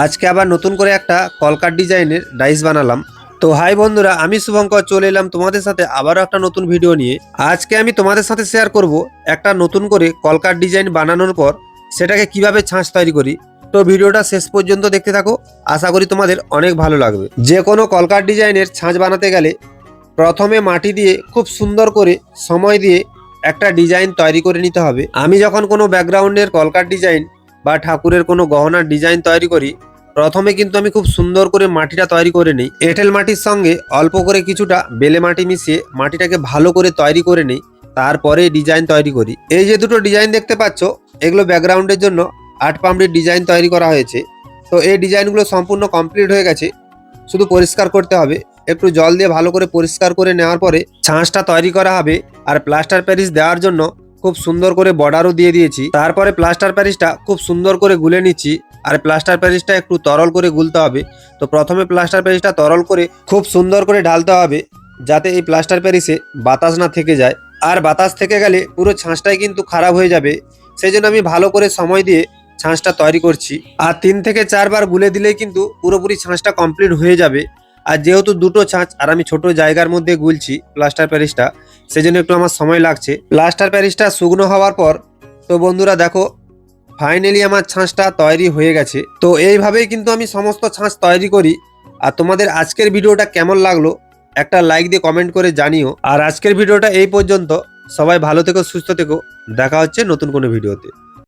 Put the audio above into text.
আজকে আবার নতুন করে একটা কলকার ডিজাইনের ডাইস বানালাম। তো হাই বন্ধুরা, আমি শুভঙ্কর চলে এলাম তোমাদের সাথে আবারও একটা নতুন ভিডিও নিয়ে। আজকে আমি তোমাদের সাথে শেয়ার করব একটা নতুন করে কলকার ডিজাইন বানানোর পর সেটাকে কিভাবে ছাঁচ তৈরি করি। তো ভিডিওটা শেষ পর্যন্ত দেখতে থাকো, আশা করি তোমাদের অনেক ভালো লাগবে। যে কোনো কলকার ডিজাইনের ছাঁচ বানাতে গেলে প্রথমে মাটি দিয়ে খুব সুন্দর করে সময় দিয়ে একটা ডিজাইন তৈরি করে নিতে হবে। আমি যখন কোনো ব্যাকগ্রাউন্ডের কলকার ডিজাইন বা ঠাকুরের কোনো গহনার ডিজাইন তৈরি করি, প্রথমে কিন্তু আমি খুব সুন্দর করে মাটিটা তৈরি করে নিই। এঁটেল মাটির সঙ্গে অল্প করে কিছুটা বেলে মাটি মিশিয়ে মাটিটাকে ভালো করে তৈরি করে নিই, তারপরে ডিজাইন তৈরি করি। এই যে দুটো ডিজাইন দেখতে পাচ্ছ, এগুলো ব্যাকগ্রাউন্ডের জন্য আট পামড়ির ডিজাইন তৈরি করা হয়েছে। তো এই ডিজাইনগুলো সম্পূর্ণ কমপ্লিট হয়ে গেছে, শুধু পরিষ্কার করতে হবে। একটু জল দিয়ে ভালো করে পরিষ্কার করে নেওয়ার পরে ছাঁচটা তৈরি করা হবে। আর প্লাস্টার প্যারিস দেওয়ার জন্য খুব সুন্দর করে বর্ডারও দিয়ে দিয়েছি। তারপরে প্লাস্টার প্যারিসটা খুব সুন্দর করে গুলে নিচ্ছি। আর প্লাস্টার প্যারিসটা একটু তরল করে গুলতে হবে। তো প্রথমে প্লাস্টার প্যারিসটা তরল করে খুব সুন্দর করে ঢালতে হবে, যাতে এই প্লাস্টার প্যারিসে বাতাস না থেকে যায়। আর বাতাস থেকে গেলে পুরো ছাঁচটাই কিন্তু খারাপ হয়ে যাবে। সেই জন্য আমি ভালো করে সময় দিয়ে ছাঁচটা তৈরি করছি। আর 3 থেকে 4 বার গুলে দিলেই কিন্তু পুরোপুরি ছাঁচটা কমপ্লিট হয়ে যাবে। আর যেহেতু দুটো ছাঁচ আর আমি ছোট জায়গার মধ্যে গুলছি প্লাস্টার প্যারিসটা, সেজন্য একটু আমার সময় লাগছে। প্লাস্টার প্যারিসটা শুকনো হওয়ার পর তো বন্ধুরা দেখো, ফাইনালি আমার ছাঁচটা তৈরি হয়ে গেছে। তো এইভাবেই কিন্তু আমি সমস্ত ছাঁচ তৈরি করি। আর তোমাদের আজকের ভিডিওটা কেমন লাগলো একটা লাইক দিয়ে কমেন্ট করে জানিও। আর আজকের ভিডিওটা এই পর্যন্ত। সবাই ভালো থেকো, সুস্থ থেকো, দেখা হচ্ছে নতুন কোনো ভিডিওতে।